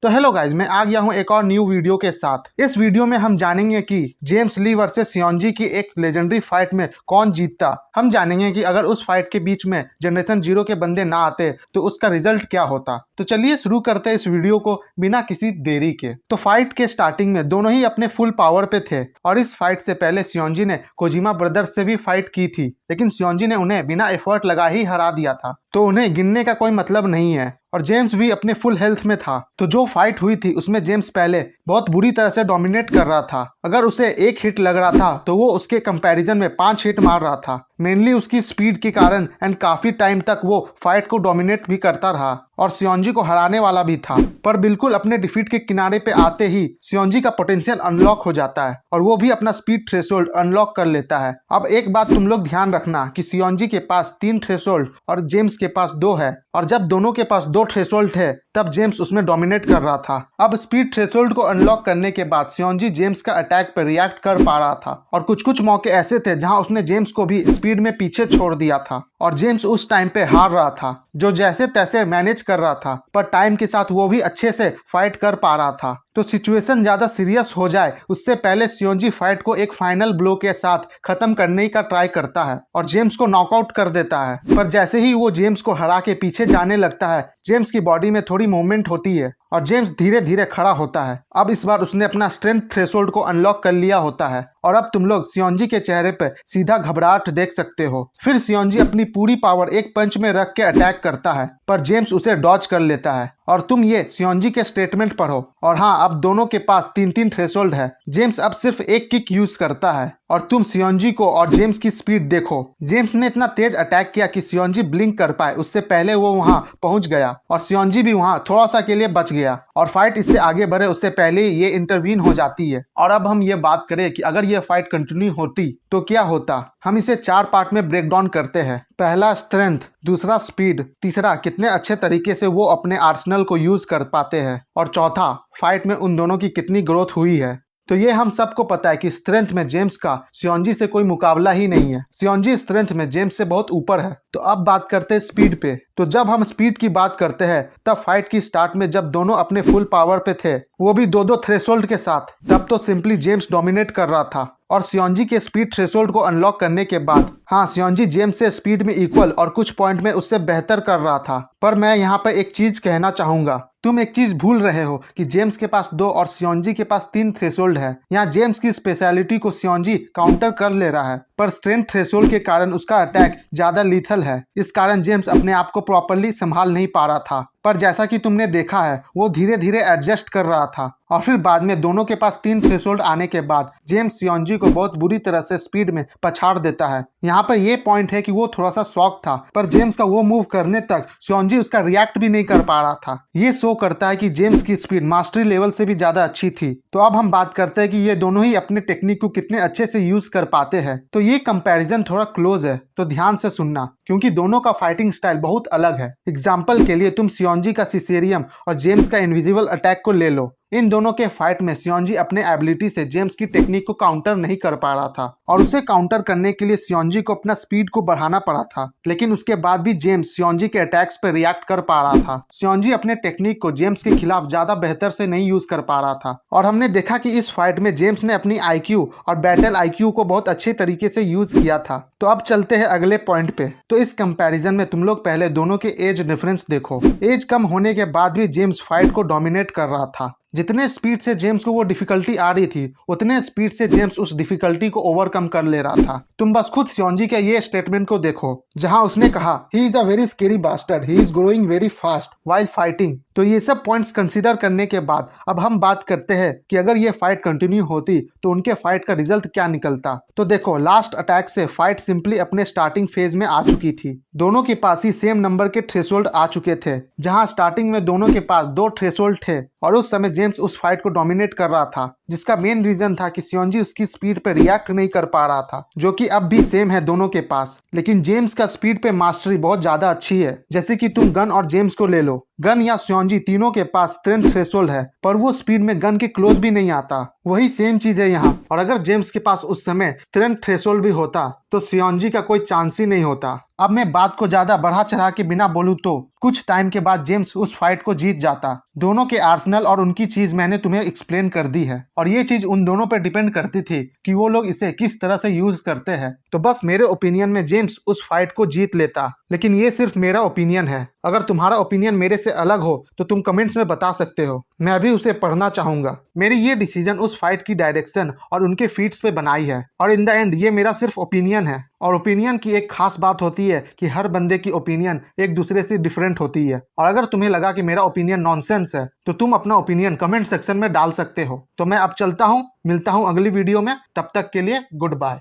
तो hello guys, मैं आ गया हूँ एक और न्यू वीडियो के साथ। इस वीडियो में हम जानेंगे कि जेम्स ली वर्सेस सियोंजी की एक लेजेंडरी फाइट में कौन जीतता। हम जानेंगे कि अगर उस फाइट के बीच में जनरेशन 0 के बंदे ना आते तो उसका रिजल्ट क्या होता। तो चलिए शुरू करते हैं इस वीडियो को बिना किसी देरी के। तो फाइट के स्टार्टिंग में दोनों ही अपने फुल पावर पे थे और इस फाइट से पहले सियोंजी ने कोजिमा ब्रदर्स से भी फाइट की थी, लेकिन सियोंजी ने उन्हें बिना एफर्ट लगा ही हरा दिया था, तो उन्हें गिनने का कोई मतलब नहीं है। और जेम्स भी अपने फुल हेल्थ में था। तो जो फाइट हुई थी उसमें जेम्स पहले बहुत बुरी तरह से डोमिनेट कर रहा था। अगर उसे एक हिट लग रहा था तो वो उसके कंपैरिजन में 5 हिट मार रहा था, मेनली उसकी स्पीड के कारण। एंड काफी टाइम तक वो फाइट को डोमिनेट भी करता रहा और सियोंजी को हराने वाला भी था। पर बिल्कुल अपने डिफीट के किनारे पे आते ही सियोंजी का पोटेंशियल अनलॉक हो जाता है और वो भी अपना स्पीड थ्रेशोल्ड अनलॉक कर लेता है। अब एक बात तुम लोग ध्यान रखना कि सियोंजी के पास 3 थ्रेशोल्ड और जेम्स के पास 2 है, और जब दोनों के पास 2 थ्रेशोल्ड थे तब जेम्स उसमें डोमिनेट कर रहा था। अब स्पीड थ्रेशोल्ड को अनलॉक करने के बाद सियोंजी जेम्स का अटैक पर रिएक्ट कर पा रहा था, और कुछ कुछ मौके ऐसे थे जहां उसने जेम्स को भी स्पीड में पीछे छोड़ दिया था और जेम्स उस टाइम पे हार रहा था, जो जैसे तैसे मैनेज कर रहा था। पर टाइम के साथ वो भी अच्छे से फाइट कर पा रहा था। तो सिचुएशन ज्यादा सीरियस हो जाए उससे पहले सियोंजी फाइट को एक फाइनल ब्लो के साथ खत्म करने का ट्राई करता है और जेम्स को नॉकआउट कर देता है। पर जैसे ही वो जेम्स को हरा के पीछे जाने लगता है, जेम्स की बॉडी में थोड़ी मूवमेंट होती है और जेम्स धीरे धीरे खड़ा होता है। अब इस बार उसने अपना स्ट्रेंथ थ्रेशोल्ड को अनलॉक कर लिया होता है और अब तुम लोग सियोंजी के चेहरे पे सीधा घबराहट देख सकते हो। फिर सियोंजी अपनी पूरी पावर एक पंच में रख के अटैक करता है, पर जेम्स उसे डॉज कर लेता है। और तुम ये सियोंजी के स्टेटमेंट पढ़ो। और हाँ, अब दोनों के पास 3-3 थ्रेशोल्ड है। जेम्स अब सिर्फ एक किक यूज करता है और तुम सियोंजी को और जेम्स की स्पीड देखो। जेम्स ने इतना तेज अटैक किया कि सियोंजी ब्लिंक कर पाए उससे पहले वो वहां पहुंच गया और सियोंजी भी वहां थोड़ा सा के लिए बच गया और फाइट इससे आगे बढ़े उससे पहले ही ये इंटरवीन हो जाती है। और अब हम ये बात करें कि अगर ये फाइट कंटिन्यू होती तो क्या होता। हम इसे 4 पार्ट में ब्रेक डाउन करते हैं। पहला स्ट्रेंथ, दूसरा स्पीड, तीसरा कितने अच्छे तरीके से वो अपने आर्सेनल को यूज कर पाते हैं, और चौथा फाइट में उन दोनों की कितनी ग्रोथ हुई है। तो ये हम सबको पता है कि स्ट्रेंथ में जेम्स का सियोंजी से कोई मुकाबला ही नहीं है। सियोंजी स्ट्रेंथ में जेम्स से बहुत ऊपर है। तो अब बात करते हैं स्पीड पे। तो जब हम स्पीड की बात करते हैं तब फाइट की स्टार्ट में जब दोनों अपने फुल पावर पे थे, वो भी 2-2 थ्रेशोल्ड के साथ, तब तो सिंपली जेम्स डोमिनेट कर रहा था। और सियोंजी के स्पीड थ्रेशोल्ड को अनलॉक करने के बाद हाँ, सियोंजी जेम्स से स्पीड में इक्वल और कुछ पॉइंट में उससे बेहतर कर रहा था। पर मैं यहाँ पर एक चीज कहना चाहूंगा, तुम एक चीज भूल रहे हो कि जेम्स के पास 2 और सियोंजी के पास 3 थ्रेशोल्ड है। यहाँ जेम्स की स्पेशलिटी को सियोंजी काउंटर कर ले रहा है, पर स्ट्रेंथ थ्रेशोल्ड के कारण उसका अटैक ज्यादा लीथल है। इस कारण जेम्स अपने आप को प्रॉपरली संभाल नहीं पा रहा था। पर जैसा कि तुमने देखा है, वो धीरे धीरे एडजस्ट कर रहा था और फिर बाद में दोनों के पास 3 थ्रेशोल्ड आने के बाद जेम्स सियोंजी को बहुत बुरी तरह से स्पीड में पछाड़ देता है। यहाँ पर ये पॉइंट है कि वो थोड़ा सा शॉक था, पर जेम्स का वो मूव करने तक सियोंजी उसका रिएक्ट भी नहीं कर पा रहा था। ये शो करता है कि जेम्स की स्पीड मास्टरी लेवल से भी ज्यादा अच्छी थी। तो अब हम बात करते हैं कि ये दोनों ही अपने टेक्निक को कितने अच्छे से यूज कर पाते हैं। तो ये कंपैरिजन थोड़ा क्लोज है, तो ध्यान से सुनना, क्योंकि दोनों का फाइटिंग स्टाइल बहुत अलग है। एग्जाम्पल के लिए तुम सियोंजी का सिसेरियम और जेम्स का इनविजिबल अटैक को ले लो। इन दोनों के फाइट में सियोंजी अपने एबिलिटी से जेम्स की टेक्निक को काउंटर नहीं कर पा रहा था और उसे काउंटर करने के लिए सियोंजी को अपना स्पीड को बढ़ाना पड़ा था। लेकिन उसके बाद भी जेम्स सियोंजी के अटैक्स पर रिएक्ट कर पा रहा था। सियोंजी अपने टेक्निक को जेम्स के खिलाफ ज्यादा बेहतर से नहीं यूज कर पा रहा था और हमने देखा कि इस फाइट में जेम्स ने अपनी आईक्यू और बैटल आईक्यू को बहुत अच्छे तरीके से यूज किया था। तो अब चलते हैं अगले पॉइंट पे। तो इस कंपैरिजन में तुम लोग पहले दोनों के एज डिफरेंस देखो। एज कम होने के बाद भी जेम्स फाइट को डोमिनेट कर रहा था। जितने स्पीड से जेम्स को वो डिफिकल्टी आ रही थी, उतने स्पीड से जेम्स उस डिफिकल्टी को ओवरकम कर ले रहा था। तुम बस खुद सियोंजी के ये स्टेटमेंट को देखो, जहां उसने कहा, he is a very scary bastard, he is growing very fast while fighting. तो ये सब पॉइंट्स कंसीडर करने के बाद अब हम बात करते हैं कि अगर ये फाइट कंटिन्यू होती तो उनके फाइट का रिजल्ट क्या निकलता। तो देखो, लास्ट अटैक से फाइट सिंपली अपने स्टार्टिंग फेज में आ चुकी थी। दोनों के पास ही सेम नंबर के थ्रेशोल्ड आ चुके थे, जहां स्टार्टिंग में दोनों के पास 2 थ्रेशोल्ड थे और उस समय जेम्स उस फाइट को डोमिनेट कर रहा था, जिसका मेन रीजन था कि सियोंजी उसकी स्पीड पे रिएक्ट नहीं कर पा रहा था, जो कि अब भी सेम है दोनों के पास। लेकिन जेम्स का स्पीड पे मास्टरी बहुत ज्यादा अच्छी है। जैसे कि तुम गन और जेम्स को ले लो। गन या स्योंजी तीनों के पास स्ट्रेंथ थ्रेशोल्ड है, पर वो स्पीड में गन के क्लोज भी नहीं आता। वही सेम चीज है यहाँ। और अगर जेम्स के पास उस समय स्ट्रेंथ थ्रेशोल्ड भी होता तो स्योंजी का कोई चांस ही नहीं होता। अब मैं बात को ज्यादा बढ़ा चढ़ा के बिना बोलूं तो कुछ टाइम के बाद जेम्स उस फाइट को जीत जाता। दोनों के आर्सेनल और उनकी चीज मैंने तुम्हें एक्सप्लेन कर दी है, और ये चीज उन दोनों पर डिपेंड करती थी कि वो लोग इसे किस तरह से यूज करते हैं। तो बस मेरे ओपिनियन में जेम्स उस फाइट को जीत लेता, लेकिन ये सिर्फ मेरा ओपिनियन है। अगर तुम्हारा ओपिनियन मेरे से अलग हो तो तुम कमेंट्स में बता सकते हो, मैं भी उसे पढ़ना चाहूंगा। मेरी ये डिसीजन उस फाइट की डायरेक्शन और उनके फीट्स पे बनाई है, और इन द एंड ये मेरा सिर्फ ओपिनियन है। और ओपिनियन की एक खास बात होती है कि हर बंदे की ओपिनियन एक दूसरे से डिफरेंट होती है। और अगर तुम्हें लगा कि मेरा ओपिनियन नॉनसेंस है तो तुम अपना ओपिनियन कमेंट सेक्शन में डाल सकते हो। तो मैं अब चलता हूँ, मिलता हूँ अगली वीडियो में, तब तक के लिए गुड बाय।